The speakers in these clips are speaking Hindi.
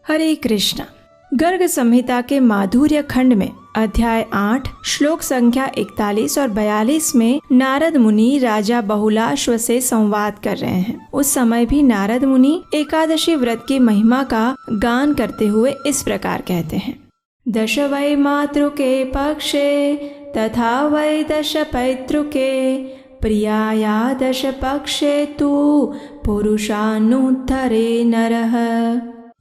हरे कृष्णा। गर्ग संहिता के माधुर्य खंड में अध्याय 8 श्लोक संख्या 41 और 42 में नारद मुनि राजा बहुलाश्व से संवाद कर रहे हैं। उस समय भी नारद मुनि एकादशी व्रत की महिमा का गान करते हुए इस प्रकार कहते हैं। दश वै मातृके पक्षे तथा वै दश पैतृके प्रियाया दश पक्षे तु पुरुषानुत्तरे नरः।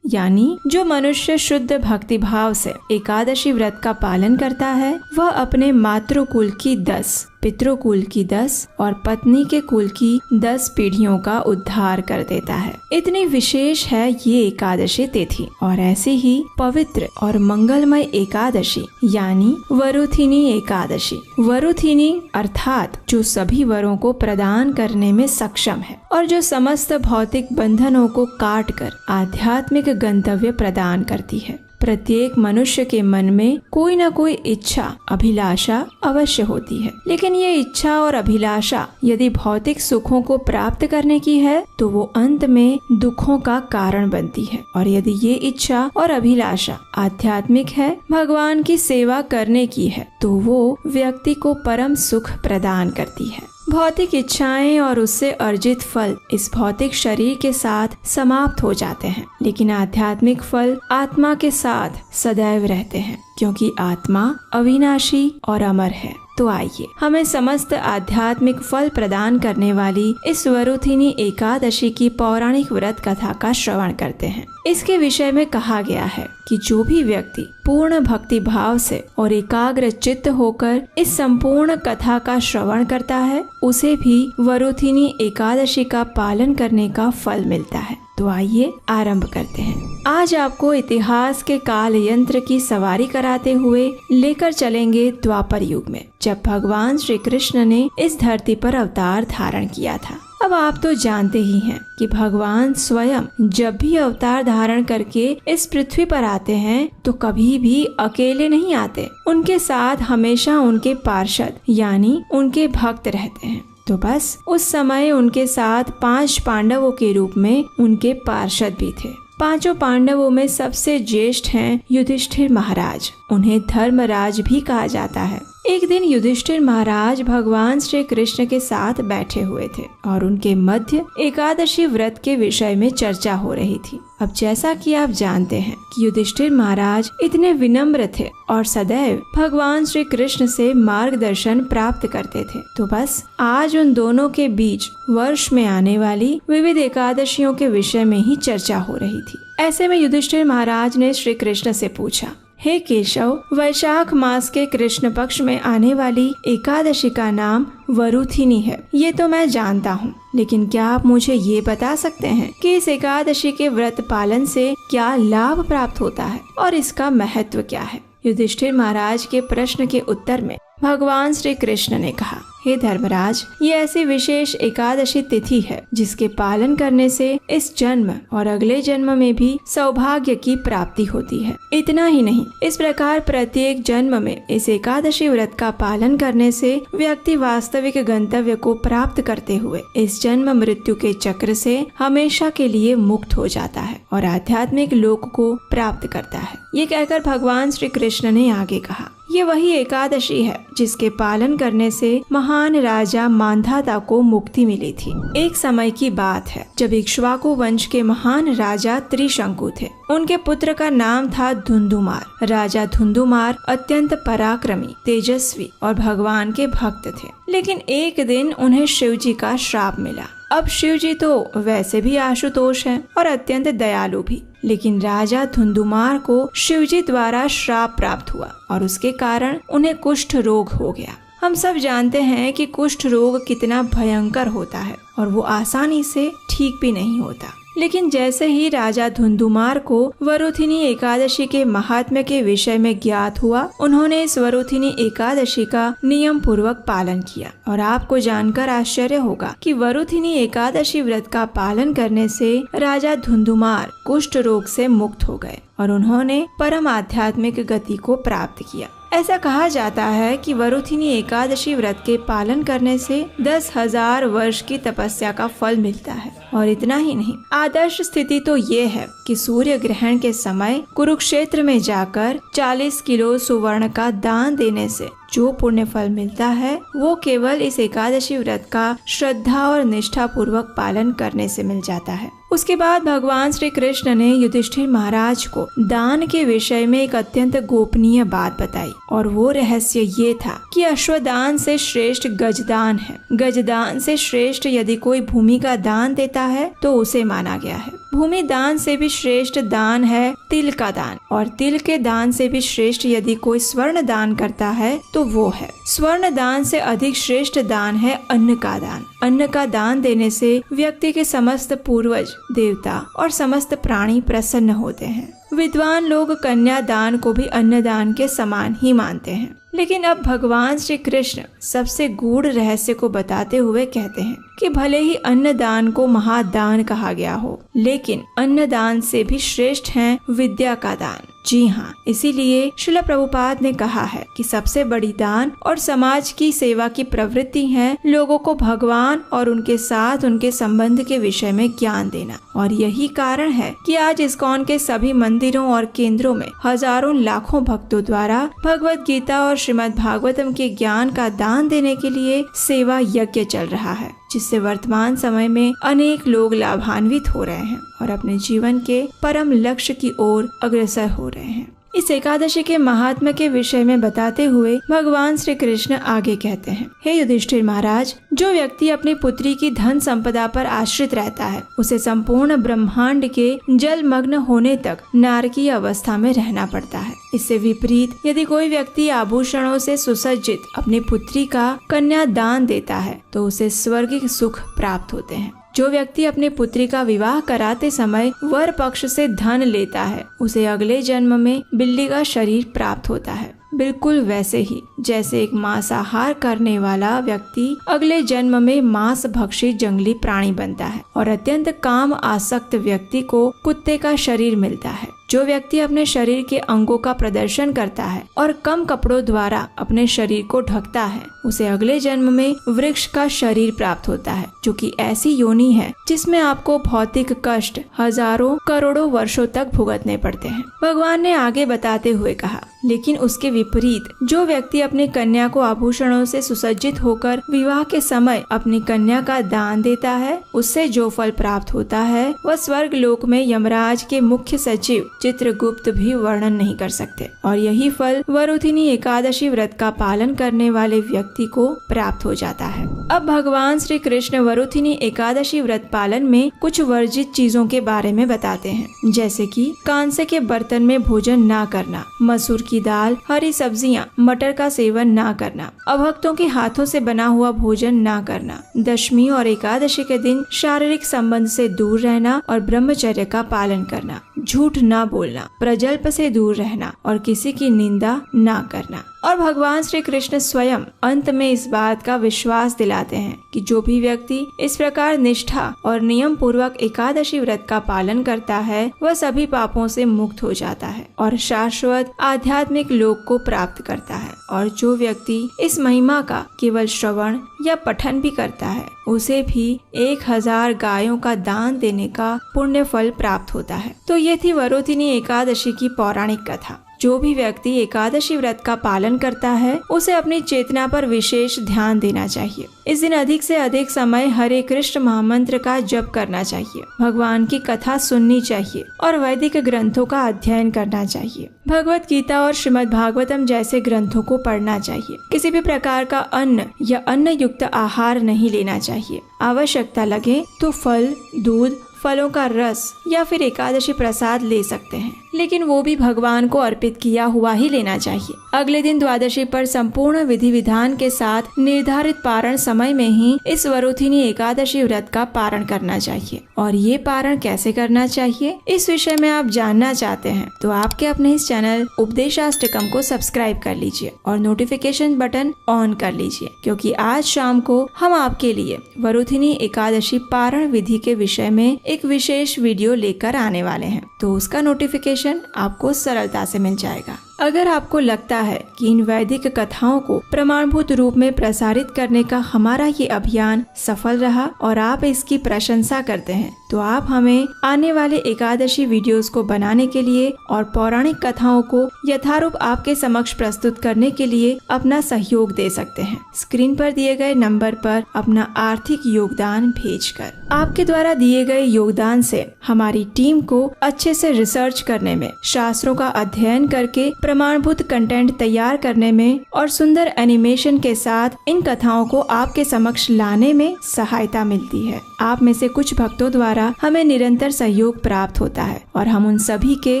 यानी जो मनुष्य शुद्ध भक्ति भाव से एकादशी व्रत का पालन करता है वह अपने मातृकुल की 10, पितृकुल की 10 और पत्नी के कुल की 10 पीढ़ियों का उद्धार कर देता है। इतनी विशेष है ये एकादशी तिथि। और ऐसी ही पवित्र और मंगलमय एकादशी यानी वरुथिनी एकादशी। वरुथिनी अर्थात जो सभी वरों को प्रदान करने में सक्षम है और जो समस्त भौतिक बंधनों को काट कर आध्यात्मिक गंतव्य प्रदान करती है। प्रत्येक मनुष्य के मन में कोई न कोई इच्छा अभिलाषा अवश्य होती है, लेकिन ये इच्छा और अभिलाषा यदि भौतिक सुखों को प्राप्त करने की है तो वो अंत में दुखों का कारण बनती है। और यदि ये इच्छा और अभिलाषा आध्यात्मिक है, भगवान की सेवा करने की है, तो वो व्यक्ति को परम सुख प्रदान करती है। भौतिक इच्छाएं और उससे अर्जित फल इस भौतिक शरीर के साथ समाप्त हो जाते हैं, लेकिन आध्यात्मिक फल आत्मा के साथ सदैव रहते हैं, क्योंकि आत्मा अविनाशी और अमर है। तो आइए हमें समस्त आध्यात्मिक फल प्रदान करने वाली इस वरुथिनी एकादशी की पौराणिक व्रत कथा का श्रवण करते हैं। इसके विषय में कहा गया है कि जो भी व्यक्ति पूर्ण भक्ति भाव से और एकाग्र चित्त होकर इस संपूर्ण कथा का श्रवण करता है उसे भी वरुथिनी एकादशी का पालन करने का फल मिलता है। तो आइए आरंभ करते हैं। आज आपको इतिहास के काल यंत्र की सवारी कराते हुए लेकर चलेंगे द्वापर युग में, जब भगवान श्री कृष्ण ने इस धरती पर अवतार धारण किया था। अब आप तो जानते ही हैं कि भगवान स्वयं जब भी अवतार धारण करके इस पृथ्वी पर आते हैं तो कभी भी अकेले नहीं आते। उनके साथ हमेशा उनके पार्षद यानी उनके भक्त रहते हैं। तो बस उस समय उनके साथ 5 पांडवों के रूप में उनके पार्षद भी थे। 5 पांडवों में सबसे ज्येष्ठ हैं युधिष्ठिर महाराज। उन्हें धर्मराज भी कहा जाता है। एक दिन युधिष्ठिर महाराज भगवान श्री कृष्ण के साथ बैठे हुए थे और उनके मध्य एकादशी व्रत के विषय में चर्चा हो रही थी। अब जैसा कि आप जानते हैं कि युधिष्ठिर महाराज इतने विनम्र थे और सदैव भगवान श्री कृष्ण से मार्गदर्शन प्राप्त करते थे। तो बस आज उन दोनों के बीच वर्ष में आने वाली विविध एकादशियों के विषय में ही चर्चा हो रही थी। ऐसे में युधिष्ठिर महाराज ने श्री कृष्ण से पूछा, हे केशव, वैशाख मास के कृष्ण पक्ष में आने वाली एकादशी का नाम वरुथिनी है, ये तो मैं जानता हूँ, लेकिन क्या आप मुझे ये बता सकते हैं कि इस एकादशी के व्रत पालन से क्या लाभ प्राप्त होता है और इसका महत्व क्या है? युधिष्ठिर महाराज के प्रश्न के उत्तर में भगवान श्री कृष्ण ने कहा, हे धर्मराज, ये ऐसी विशेष एकादशी तिथि है जिसके पालन करने से इस जन्म और अगले जन्म में भी सौभाग्य की प्राप्ति होती है। इतना ही नहीं, इस प्रकार प्रत्येक जन्म में इस एकादशी व्रत का पालन करने से व्यक्ति वास्तविक गंतव्य को प्राप्त करते हुए इस जन्म मृत्यु के चक्र से हमेशा के लिए मुक्त हो जाता है और आध्यात्मिक लोक को प्राप्त करता है। ये कहकर भगवान श्री कृष्ण ने आगे कहा, ये वही एकादशी है जिसके पालन करने से महान राजा मांधाता को मुक्ति मिली थी। एक समय की बात है जब इक्ष्वाकु वंश के महान राजा त्रिशंकु थे। उनके पुत्र का नाम था धुंधुमार। राजा धुंधुमार अत्यंत पराक्रमी, तेजस्वी और भगवान के भक्त थे, लेकिन एक दिन उन्हें शिव जी का श्राप मिला। अब शिव जी तो वैसे भी आशुतोष हैं और अत्यंत दयालु भी, लेकिन राजा धुंधुमार को शिव जी द्वारा श्राप प्राप्त हुआ और उसके कारण उन्हें कुष्ठ रोग हो गया। हम सब जानते हैं कि कुष्ठ रोग कितना भयंकर होता है और वो आसानी से ठीक भी नहीं होता। लेकिन जैसे ही राजा धुंधुमार को वरुथिनी एकादशी के महात्म्य के विषय में ज्ञात हुआ, उन्होंने इस वरुथिनी एकादशी का नियम पूर्वक पालन किया। और आपको जानकर आश्चर्य होगा कि वरुथिनी एकादशी व्रत का पालन करने से राजा धुंधुमार कुष्ठ रोग से मुक्त हो गए और उन्होंने परम आध्यात्मिक गति को प्राप्त किया। ऐसा कहा जाता है कि वरुथिनी एकादशी व्रत के पालन करने से 10,000 वर्ष की तपस्या का फल मिलता है। और इतना ही नहीं, आदर्श स्थिति तो ये है कि सूर्य ग्रहण के समय कुरुक्षेत्र में जाकर 40 किलो सुवर्ण का दान देने से जो पुण्य फल मिलता है वो केवल इस एकादशी व्रत का श्रद्धा और निष्ठा पूर्वक पालन करने से मिल जाता है। उसके बाद भगवान श्री कृष्ण ने युधिष्ठिर महाराज को दान के विषय में एक अत्यंत गोपनीय बात बताई, और वो रहस्य ये था कि अश्वदान से श्रेष्ठ गजदान है। गजदान से श्रेष्ठ यदि कोई भूमि का दान देता है तो उसे माना गया है। भूमि दान से भी श्रेष्ठ दान है तिल का दान, और तिल के दान से भी श्रेष्ठ यदि कोई स्वर्ण दान करता है तो वो है। स्वर्ण दान से अधिक श्रेष्ठ दान है अन्न का दान। अन्न का दान देने से व्यक्ति के समस्त पूर्वज, देवता और समस्त प्राणी प्रसन्न होते हैं। विद्वान लोग कन्या दान को भी अन्न दान के समान ही मानते हैं। लेकिन अब भगवान श्री कृष्ण सबसे गूढ़ रहस्य को बताते हुए कहते हैं कि भले ही अन्न दान को महादान कहा गया हो, लेकिन अन्न दान से भी श्रेष्ठ है विद्या का दान। जी हाँ, इसीलिए श्रील प्रभुपाद ने कहा है कि सबसे बड़ी दान और समाज की सेवा की प्रवृत्ति है लोगों को भगवान और उनके साथ उनके संबंध के विषय में ज्ञान देना। और यही कारण है कि आज इस्कॉन के सभी मंदिरों और केंद्रों में हजारों लाखों भक्तों द्वारा भगवत गीता और श्रीमद् भागवतम के ज्ञान का दान देने के लिए सेवा यज्ञ चल रहा है, जिससे वर्तमान समय में अनेक लोग लाभान्वित हो रहे हैं और अपने जीवन के परम लक्ष्य की ओर अग्रसर हो रहे हैं। इस एकादशी के महात्म्य के विषय में बताते हुए भगवान श्री कृष्ण आगे कहते हैं, हे युधिष्ठिर महाराज, जो व्यक्ति अपनी पुत्री की धन संपदा पर आश्रित रहता है उसे संपूर्ण ब्रह्मांड के जलमग्न होने तक नारकीय अवस्था में रहना पड़ता है। इससे विपरीत यदि कोई व्यक्ति आभूषणों से सुसज्जित अपनी पुत्री का कन्या दान देता है तो उसे स्वर्गिक सुख प्राप्त होते हैं। जो व्यक्ति अपनी पुत्री का विवाह कराते समय वर पक्ष से धन लेता है उसे अगले जन्म में बिल्ली का शरीर प्राप्त होता है। बिल्कुल वैसे ही जैसे एक मांसाहार करने वाला व्यक्ति अगले जन्म में मांस भक्षी जंगली प्राणी बनता है और अत्यंत काम आसक्त व्यक्ति को कुत्ते का शरीर मिलता है। जो व्यक्ति अपने शरीर के अंगों का प्रदर्शन करता है और कम कपड़ों द्वारा अपने शरीर को ढकता है उसे अगले जन्म में वृक्ष का शरीर प्राप्त होता है, जो कि ऐसी योनि है जिसमें आपको भौतिक कष्ट हजारों करोड़ों वर्षों तक भुगतने पड़ते हैं। भगवान ने आगे बताते हुए कहा, लेकिन उसके विपरीत जो व्यक्ति अपनी कन्या को आभूषणों से सुसज्जित होकर विवाह के समय अपनी कन्या का दान देता है उससे जो फल प्राप्त होता है वह स्वर्ग लोक में यमराज के मुख्य सचिव चित्रगुप्त भी वर्णन नहीं कर सकते। और यही फल वरुथिनी एकादशी व्रत का पालन करने वाले व्यक्ति को प्राप्त हो जाता है। अब भगवान श्री कृष्ण वरुथिनी एकादशी व्रत पालन में कुछ वर्जित चीजों के बारे में बताते हैं, जैसे कि कांसे के बर्तन में भोजन ना करना, मसूर की दाल, हरी सब्जियां, मटर का सेवन ना करना, अभक्तों के हाथों से बना हुआ भोजन ना करना, दशमी और एकादशी के दिन शारीरिक संबंध से दूर रहना और ब्रह्मचर्य का पालन करना, झूठ ना बोलना, प्रजल्प से दूर रहना और किसी की निंदा ना करना। और भगवान श्री कृष्ण स्वयं अंत में इस बात का विश्वास दिलाते हैं कि जो भी व्यक्ति इस प्रकार निष्ठा और नियम पूर्वक एकादशी व्रत का पालन करता है वह सभी पापों से मुक्त हो जाता है और शाश्वत आध्यात्मिक लोक को प्राप्त करता है। और जो व्यक्ति इस महिमा का केवल श्रवण या पठन भी करता है उसे भी 1000 गायों का दान देने का पुण्य फल प्राप्त होता है। तो ये थी वरुथिनी एकादशी की पौराणिक कथा। जो भी व्यक्ति एकादशी व्रत का पालन करता है उसे अपनी चेतना पर विशेष ध्यान देना चाहिए। इस दिन अधिक से अधिक समय हरे कृष्ण महामंत्र का जप करना चाहिए, भगवान की कथा सुननी चाहिए और वैदिक ग्रंथों का अध्ययन करना चाहिए। भगवत गीता और श्रीमद् भागवतम जैसे ग्रंथों को पढ़ना चाहिए। किसी भी प्रकार का अन्न या अन्न युक्त आहार नहीं लेना चाहिए। आवश्यकता लगे तो फल, दूध, फलों का रस या फिर एकादशी प्रसाद ले सकते हैं, लेकिन वो भी भगवान को अर्पित किया हुआ ही लेना चाहिए। अगले दिन द्वादशी पर संपूर्ण विधि विधान के साथ निर्धारित पारण समय में ही इस वरुथिनी एकादशी व्रत का पारण करना चाहिए। और ये पारण कैसे करना चाहिए इस विषय में आप जानना चाहते हैं तो आपके अपने इस चैनल उपदेशाष्टकम को सब्सक्राइब कर लीजिए और नोटिफिकेशन बटन ऑन कर लीजिए, क्योंकि आज शाम को हम आपके लिए वरुथिनी एकादशी पारण विधि के विषय में एक विशेष वीडियो लेकर आने वाले हैं, तो उसका नोटिफिकेशन आपको सरलता से मिल जाएगा। अगर आपको लगता है कि इन वैदिक कथाओं को प्रमाणभूत रूप में प्रसारित करने का हमारा ये अभियान सफल रहा और आप इसकी प्रशंसा करते हैं, तो आप हमें आने वाले एकादशी वीडियोस को बनाने के लिए और पौराणिक कथाओं को यथारूप आपके समक्ष प्रस्तुत करने के लिए अपना सहयोग दे सकते हैं। स्क्रीन पर दिए गए नंबर पर अपना आर्थिक योगदान भेजकर। आपके द्वारा दिए गए योगदान से हमारी टीम को अच्छे से रिसर्च करने में, शास्त्रों का अध्ययन करके प्रमाणभूत कंटेंट तैयार करने में और सुंदर एनिमेशन के साथ इन कथाओं को आपके समक्ष लाने में सहायता मिलती है। आप में से कुछ भक्तों द्वारा हमें निरंतर सहयोग प्राप्त होता है और हम उन सभी के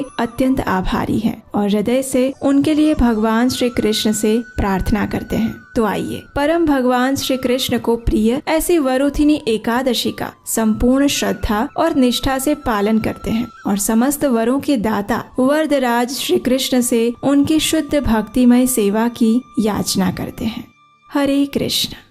अत्यंत आभारी हैं और हृदय से उनके लिए भगवान श्री कृष्ण से प्रार्थना करते हैं। तो आइए परम भगवान श्री कृष्ण को प्रिय ऐसी वरुथिनी एकादशी का संपूर्ण श्रद्धा और निष्ठा से पालन करते हैं और समस्त वरों के दाता वरदराज श्री कृष्ण से उनकी शुद्ध भक्तिमय सेवा की याचना करते हैं। हरे कृष्ण।